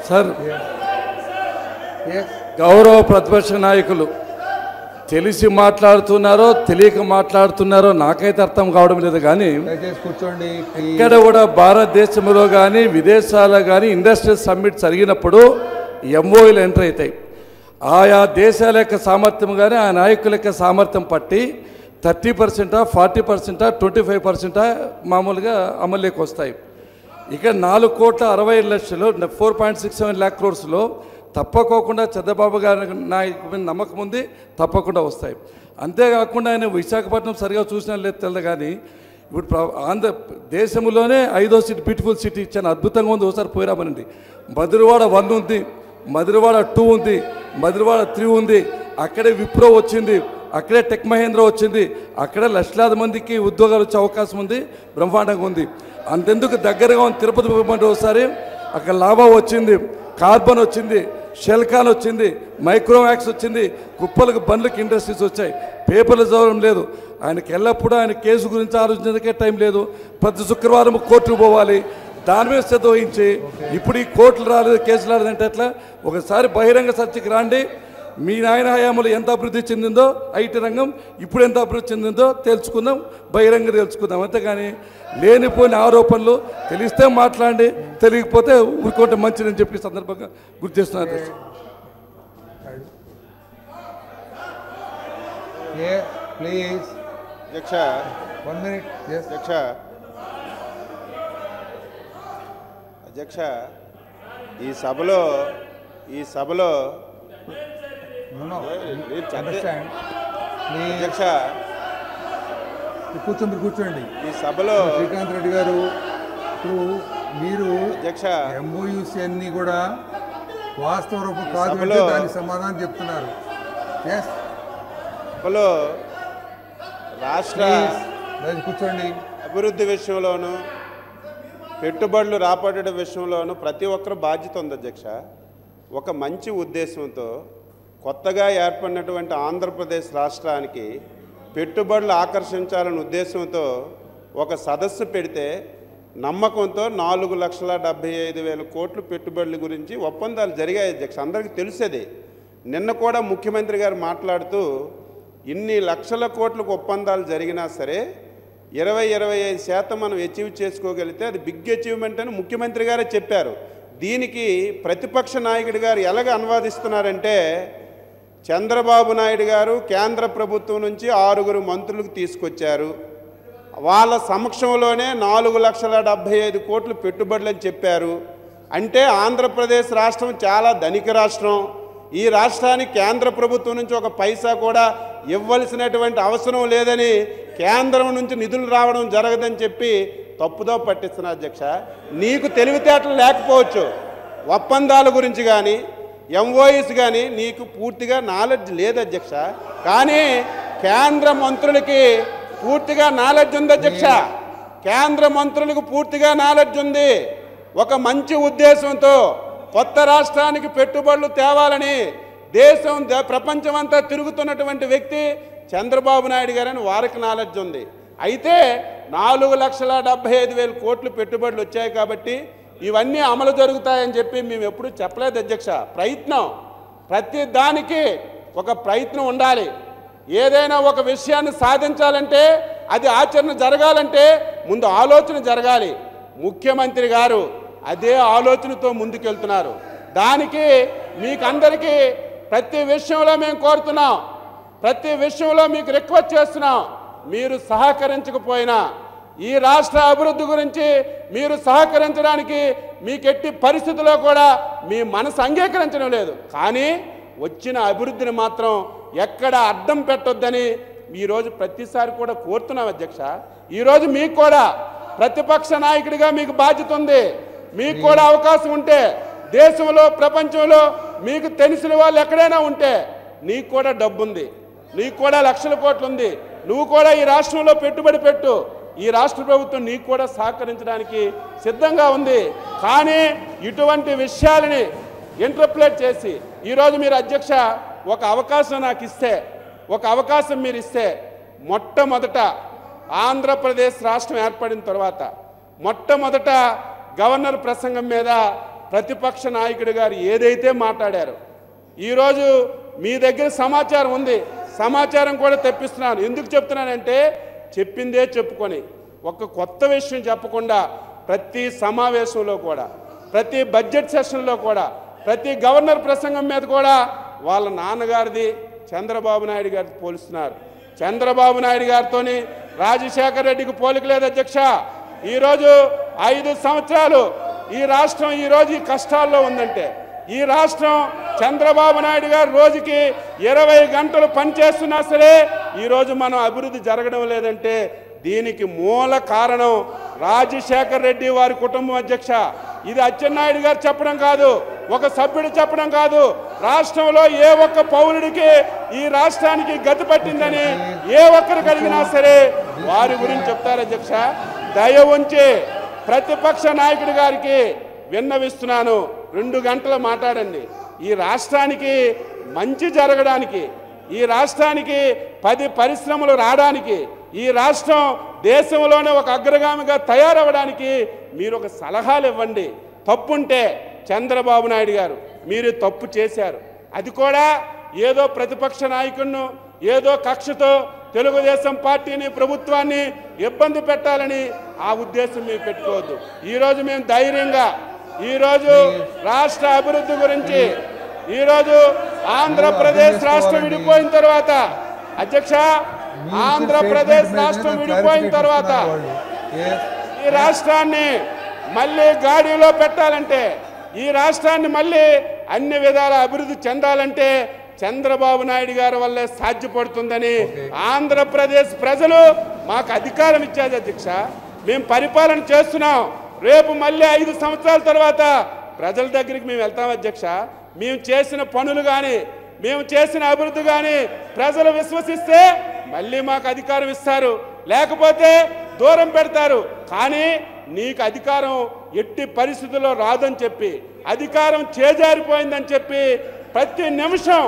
Sir, గౌరవ ప్రతిపక్ష నాయకులు తెలిసి మాట్లాడుతున్నారో తెలియక మాట్లాడుతున్నారో నాకైతే అర్థం కావడం లేదు. కానీ కూర్చోండి. ఇక్కడ కూడా భారతదేశంలో కానీ విదేశాల్లో కానీ ఇండస్ట్రియల్ సమ్మిట్ జరిగినప్పుడు ఎంఓఈలు ఎంటర్ అవుతాయి. ఆయా దేశాల యొక్క సామర్థ్యం కానీ ఆ నాయకుల యొక్క సామర్థ్యం పట్టి 30%, 40%, 25% మామూలుగా అమల్లోకి వస్తాయి. ఇక్కడ 4,60,00,000 4.67 lakh crores తప్పకోకుండా చంద్రబాబు గారి నాయకు మీద నమ్మకం ఉంది, తప్పకుండా వస్తాయి. అంతేకాకుండా ఆయన విశాఖపట్నం సరిగా చూసినా లేదు తెలదు. కానీ ఇప్పుడు దేశంలోనే 5వ సిటీ బ్యూటిఫుల్ సిటీ ఇచ్చాను, అద్భుతంగా ఉంది. ఒకసారి పోయిరామనండి. మధురవాడ 1 ఉంది, మధురవాడ 2 ఉంది, మధురవాడ 3 ఉంది. అక్కడే విప్రో వచ్చింది, అక్కడే టెక్ మహేంద్ర వచ్చింది, అక్కడే లక్షలాది మందికి ఉద్యోగాలు వచ్చే అవకాశం ఉంది, బ్రహ్మాండంగా ఉంది. అంతెందుకు దగ్గరగా ఉంది తిరుపతి పోమంటే ఒకసారి అక్కడ లాభా వచ్చింది, కార్బన్ వచ్చింది, షెల్కాన్ వచ్చింది, మైక్రోవాక్స్ వచ్చింది, కుప్పలకు బండ్లకి ఇండస్ట్రీస్ వచ్చాయి. పేపర్లు చదవడం లేదు. ఆయనకి ఎల్లప్పుడూ ఆయన కేసు గురించి ఆలోచించడానికే టైం లేదు. ప్రతి శుక్రవారం కోర్టుకు పోవాలి, దాని మీద శ్రద్ధ వహించి ఇప్పుడు ఈ కోర్టులు రాలేదు, కేసులు రాలేదంటే ఎట్లా? ఒకసారి బహిరంగ చర్చకి రాండి. మీ నాయన హయాంలో ఎంత అభివృద్ధి చెందిందో ఐటీ రంగం, ఇప్పుడు ఎంత అభివృద్ధి చెందిందో తెలుసుకుందాం, బహిరంగ తెలుసుకుందాం. అంతేగాని లేనిపోయిన ఆరోపణలు తెలిస్తే మాట్లాడండి, తెలియకపోతే ఊరుకుంటే మంచిదని చెప్పి సందర్భంగా గుర్తు చేస్తున్నారు. అధ్యక్ష, ఈ సభలో అధ్యక్ష కూర్చోండి. ఈ సభలో శ్రీకాంత్ రెడ్డి గారు, ఇప్పుడు మీరు ఎంఓయూసీ అన్ని కూడా వాస్తవ రూపం కాదు, దానికి సమాధానం చెప్తున్నారు. సభలో రాష్ట్ర కూర్చోండి అభివృద్ధి విషయంలోనూ పెట్టుబడులు రాబట్టడం విషయంలోనూ ప్రతి ఒక్కరు బాధ్యత ఉంది అధ్యక్ష. ఒక మంచి ఉద్దేశంతో కొత్తగా ఏర్పడినటువంటి ఆంధ్రప్రదేశ్ రాష్ట్రానికి పెట్టుబడులు ఆకర్షించాలనే ఉద్దేశంతో ఒక సదస్సు పెడితే నమ్మకంతో 4,75,000 కోట్లు పెట్టుబడుల గురించి ఒప్పందాలు జరిగాయి అధ్యక్ష. అందరికీ తెలిసేది. నిన్న కూడా ముఖ్యమంత్రి గారు మాట్లాడుతూ ఇన్ని లక్షల కోట్లకు ఒప్పందాలు జరిగినా సరే 20-25% మనం అచీవ్ చేసుకోగలిగితే అది బిగ్ అచీవ్మెంట్ అని ముఖ్యమంత్రి గారే చెప్పారు. దీనికి ప్రతిపక్ష నాయకుడి గారు ఎలాగ అనువాదిస్తున్నారంటే, చంద్రబాబు నాయుడు గారు కేంద్ర ప్రభుత్వం నుంచి 6 మంత్రులకు తీసుకొచ్చారు, వాళ్ళ సమక్షంలోనే 4,75,000 కోట్లు పెట్టుబడులని చెప్పారు. అంటే ఆంధ్రప్రదేశ్ రాష్ట్రం చాలా ధనిక రాష్ట్రం. ఈ రాష్ట్రానికి కేంద్ర ప్రభుత్వం నుంచి ఒక పైసా కూడా ఇవ్వాల్సినటువంటి అవసరం లేదని, కేంద్రం నుంచి నిధులు రావడం జరగదని చెప్పి తప్పుదో పట్టిస్తున్నా అధ్యక్ష. నీకు తెలివితేటలు లేకపోవచ్చు, ఒప్పందాల గురించి కానీ ఎంఓఈస్ కానీ నీకు పూర్తిగా నాలెడ్జ్ లేదు అధ్యక్ష. కానీ కేంద్ర మంత్రులకి పూర్తిగా నాలెడ్జ్ ఉంది అధ్యక్ష. కేంద్ర మంత్రులకు పూర్తిగా నాలెడ్జ్ ఉంది. ఒక మంచి ఉద్దేశంతో కొత్త రాష్ట్రానికి పెట్టుబడులు తేవాలని దేశం ప్రపంచం అంతా తిరుగుతున్నటువంటి వ్యక్తి చంద్రబాబు నాయుడు గారని వారికి నాలెడ్జ్ ఉంది. అయితే 4,75,000 కోట్లు పెట్టుబడులు వచ్చాయి కాబట్టి ఇవన్నీ అమలు జరుగుతాయని చెప్పి మేము ఎప్పుడూ చెప్పలేదు అధ్యక్ష. ప్రయత్నం, ప్రతి దానికి ఒక ప్రయత్నం ఉండాలి. ఏదైనా ఒక విషయాన్ని సాధించాలంటే, అది ఆచరణ జరగాలంటే ముందు ఆలోచన జరగాలి. ముఖ్యమంత్రి గారు అదే ఆలోచనతో ముందుకెళ్తున్నారు. దానికి మీకందరికీ ప్రతి విషయంలో మేము కోరుతున్నాం, ప్రతి విషయంలో మీకు రిక్వెస్ట్ చేస్తున్నాం. మీరు సహకరించకపోయినా ఈ రాష్ట్ర అభివృద్ధి గురించి మీరు సహకరించడానికి మీకు ఎట్టి పరిస్థితుల్లో కూడా మీ మనసు అంగీకరించడం లేదు. కానీ వచ్చిన అభివృద్ధిని మాత్రం ఎక్కడ అడ్డం పెట్టొద్దని ఈరోజు ప్రతిసారి కూడా కోరుతున్నాం అధ్యక్ష. ఈరోజు మీకు కూడా ప్రతిపక్ష నాయకుడిగా మీకు బాధ్యత ఉంది. మీకు కూడా అవకాశం ఉంటే దేశంలో ప్రపంచంలో మీకు తెలిసిన వాళ్ళు ఎక్కడైనా ఉంటే నీకు కూడా డబ్బు ఉంది, నీకు కూడా లక్షల కోట్లు ఉంది, నువ్వు కూడా ఈ రాష్ట్రంలో పెట్టుబడి పెట్టు. ఈ రాష్ట్ర ప్రభుత్వం నీకు కూడా సహకరించడానికి సిద్ధంగా ఉంది. కానీ ఇటువంటి విషయాలని ఇంటర్ప్లేట్ చేసి ఈరోజు మీరు అధ్యక్ష ఒక అవకాశం నాకు ఇస్తే, ఒక అవకాశం మీరు ఇస్తే, మొట్టమొదట ఆంధ్రప్రదేశ్ రాష్ట్రం ఏర్పడిన తర్వాత మొట్టమొదట గవర్నర్ ప్రసంగం మీద ప్రతిపక్ష నాయకుడు గారు ఏదైతే మాట్లాడారో, ఈరోజు మీ దగ్గర సమాచారం ఉంది, సమాచారం కూడా తెప్పిస్తున్నాను. ఎందుకు చెప్తున్నానంటే చెప్పిందే చెప్పుకొని ఒక కొత్త విషయం చెప్పకుండా ప్రతి సమావేశంలో కూడా, ప్రతి బడ్జెట్ సెషన్లో కూడా, ప్రతి గవర్నర్ ప్రసంగం మీద కూడా వాళ్ళ నాన్నగారిది చంద్రబాబు నాయుడు గారితో పోలుస్తున్నారు. చంద్రబాబు నాయుడు గారితోని రాజశేఖర రెడ్డికి పోలిక లేదు అధ్యక్ష. ఈరోజు 5 సంవత్సరాలు ఈ రాష్ట్రం ఈరోజు ఈ కష్టాల్లో ఉందంటే, ఈ రాష్ట్రం చంద్రబాబు నాయుడు గారు రోజుకి 20 గంటలు పనిచేస్తున్నా సరే ఈరోజు మనం అభివృద్ధి జరగడం లేదంటే దీనికి మూల కారణం రాజశేఖర రెడ్డి వారి కుటుంబం అధ్యక్ష. ఇది అచ్చెన్నాయుడు గారు చెప్పడం కాదు, ఒక సభ్యుడు చెప్పడం కాదు, రాష్ట్రంలో ఏ ఒక్క పౌరుడికి ఈ రాష్ట్రానికి గతి పట్టిందని ఏ ఒక్కరికి అడిగినా సరే వారి గురించి చెప్తారు అధ్యక్ష. దయ ఉంచి ప్రతిపక్ష నాయకుడి గారికి విన్నవిస్తున్నాను, 2 గంటలు మాట్లాడండి. ఈ రాష్ట్రానికి మంచి జరగడానికి, ఈ రాష్ట్రానికి 10 పరిశ్రమలు రావడానికి, ఈ రాష్ట్రం దేశంలోనే ఒక అగ్రగామిగా తయారవడానికి మీరు ఒక సలహాలు ఇవ్వండి. తప్పుంటే చంద్రబాబు నాయుడు గారు మీరు తప్పు చేశారు, అది కూడా ఏదో ప్రతిపక్ష నాయకుడిను ఏదో కక్షతో తెలుగుదేశం పార్టీని ప్రభుత్వాన్ని ఇబ్బంది పెట్టాలని ఆ ఉద్దేశం మీరు పెట్టుకోవద్దు. ఈరోజు మేము ధైర్యంగా ఈరోజు రాష్ట్ర అభివృద్ధి గురించి, ఈరోజు ఆంధ్రప్రదేశ్ రాష్ట్రం విడిపోయిన తర్వాత అధ్యక్ష, ఆంధ్రప్రదేశ్ రాష్ట్రం విడిపోయిన తర్వాత ఈ రాష్ట్రాన్ని మళ్ళీ గాడిలో పెట్టాలంటే, ఈ రాష్ట్రాన్ని మళ్ళీ అన్ని విధాల అభివృద్ధి చెందాలంటే చంద్రబాబు నాయుడు గారి వల్లే సాధ్యపడుతుందని ఆంధ్రప్రదేశ్ ప్రజలు మాకు అధికారం ఇచ్చారు అధ్యక్ష. మేము పరిపాలన చేస్తున్నాం. రేపు మళ్ళీ 5 సంవత్సరాల తర్వాత ప్రజల దగ్గరికి మేము వెళ్తాం అధ్యక్ష. మేము చేసిన పనులు కానీ, మేము చేసిన అభివృద్ధి కానీ ప్రజలు విశ్వసిస్తే మళ్ళీ మాకు అధికారం ఇస్తారు, లేకపోతే దూరం పెడతారు. కానీ నీకు అధికారం ఎట్టి పరిస్థితుల్లో రాదని చెప్పి, అధికారం చేజారిపోయిందని చెప్పి ప్రతి నిమిషం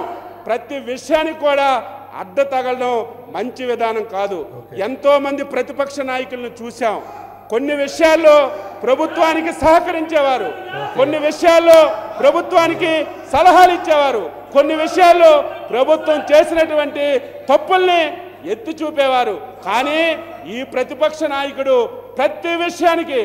ప్రతి విషయానికి కూడా అడ్డ తగలడం మంచి విధానం కాదు. ఎంతోమంది ప్రతిపక్ష నాయకులను చూసాం. కొన్ని విషయాల్లో ప్రభుత్వానికి సహకరించేవారు, కొన్ని విషయాల్లో ప్రభుత్వానికి సలహాలు ఇచ్చేవారు, కొన్ని విషయాల్లో ప్రభుత్వం చేసినటువంటి తప్పుల్ని ఎత్తి చూపేవారు. కానీ ఈ ప్రతిపక్ష నాయకుడు ప్రతి విషయానికి,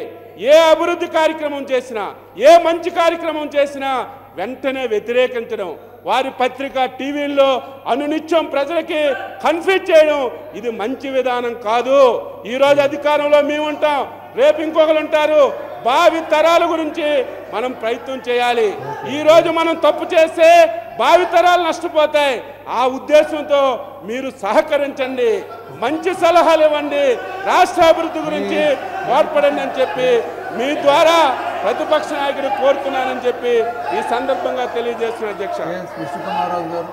ఏ అభివృద్ధి కార్యక్రమం చేసినా, ఏ మంచి కార్యక్రమం చేసినా వెంటనే వ్యతిరేకించడం, వారి పత్రిక టీవీల్లో అనునిత్యం ప్రజలకి కన్ఫ్యూజ్ చేయడం ఇది మంచి విధానం కాదు. ఈరోజు అధికారంలో మేము ఉంటాం, రేపు ఇంకొకరు ఉంటారు. భావి తరాల గురించి మనం ప్రయత్నం చేయాలి. ఈరోజు మనం తప్పు చేస్తే భావి తరాలు నష్టపోతాయి. ఆ ఉద్దేశంతో మీరు సహకరించండి, మంచి సలహాలు ఇవ్వండి, రాష్ట్ర అభివృద్ధి గురించి తోడ్పడండి అని చెప్పి మీ ద్వారా ప్రతిపక్ష నాయకుడు కోరుతున్నానని చెప్పి ఈ సందర్భంగా తెలియజేస్తున్న అధ్యక్ష. విష్ణుకుమారరావు గారు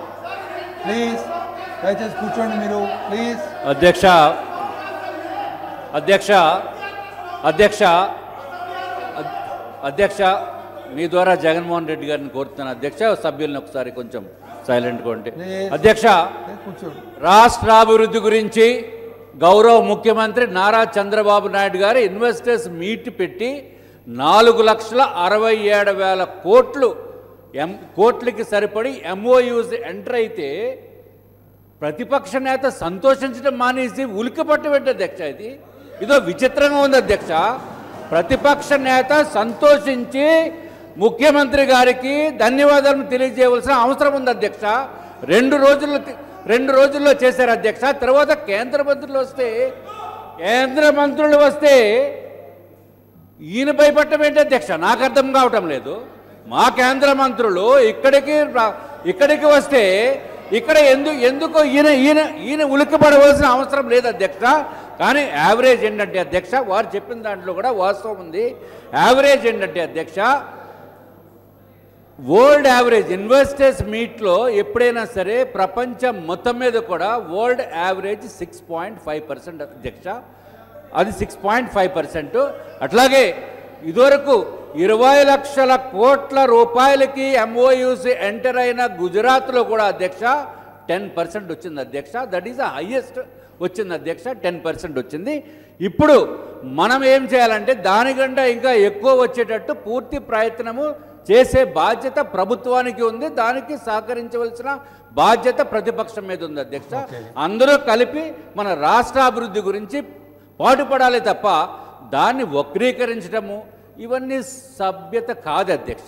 ప్లీజ్ దయచేసి కూర్చోండి మీరు ప్లీజ్. అధ్యక్ష అధ్యక్ష అధ్యక్ష అధ్యక్ష మీ ద్వారా జగన్మోహన్ రెడ్డి గారిని కోరుతున్నాను అధ్యక్ష. సభ్యులను ఒకసారి కొంచెం సైలెంట్గా ఉంటే. అధ్యక్ష, రాష్ట్రాభివృద్ధి గురించి గౌరవ ముఖ్యమంత్రి నారా చంద్రబాబు నాయుడు గారు ఇన్వెస్టర్స్ మీట్ పెట్టి 4,67,000 కోట్లకి సరిపడి MOUs ఎంటర్ అయితే ప్రతిపక్ష నేత సంతోషించడం మానేసి ఉలికి పట్టు పెట్టే అధ్యక్ష. ఇదో విచిత్రంగా ఉంది అధ్యక్ష. ప్రతిపక్ష నేత సంతోషించి ముఖ్యమంత్రి గారికి ధన్యవాదాలను తెలియజేయవలసిన అవసరం ఉంది అధ్యక్ష. 2 రోజుల్లో చేశారు అధ్యక్ష. తర్వాత కేంద్ర మంత్రులు వస్తే ఈయన భయపడటం ఏంటి అధ్యక్ష? నాకు అర్థం కావటం లేదు. మా కేంద్ర మంత్రులు ఇక్కడికి వస్తే ఇక్కడ ఎందుకో ఈయన ఉలిక్కిపడవలసిన అవసరం లేదు అధ్యక్ష. కానీ యావరేజ్ ఏంటంటే అధ్యక్ష, వారు చెప్పిన దాంట్లో కూడా వాస్తవం ఉంది. యావరేజ్ ఏంటంటే అధ్యక్ష, వరల్డ్ యావరేజ్ ఇన్వెస్టర్స్ మీట్లో ఎప్పుడైనా సరే ప్రపంచం మొత్తం మీద కూడా వరల్డ్ యావరేజ్ 6.5% అధ్యక్ష. అది 6.5%. అట్లాగే ఇదివరకు 20 లక్షల కోట్ల రూపాయలకి MOUs ఎంటర్ అయిన గుజరాత్లో కూడా అధ్యక్ష 10% వచ్చింది అధ్యక్ష. దట్ ఈస్ ద హైయెస్ట్ వచ్చింది అధ్యక్ష, 10% వచ్చింది. ఇప్పుడు మనం ఏం చేయాలంటే దానికంటే ఇంకా ఎక్కువ వచ్చేటట్టు పూర్తి ప్రయత్నము చేసే బాధ్యత ప్రభుత్వానికి ఉంది. దానికి సహకరించవలసిన బాధ్యత ప్రతిపక్షం మీద ఉంది అధ్యక్ష. అందరూ కలిపి మన రాష్ట్ర అభివృద్ధి గురించి పాటుపడాలి తప్ప దాన్ని వక్రీకరించడము ఇవన్నీ సభ్యత కాదు అధ్యక్ష.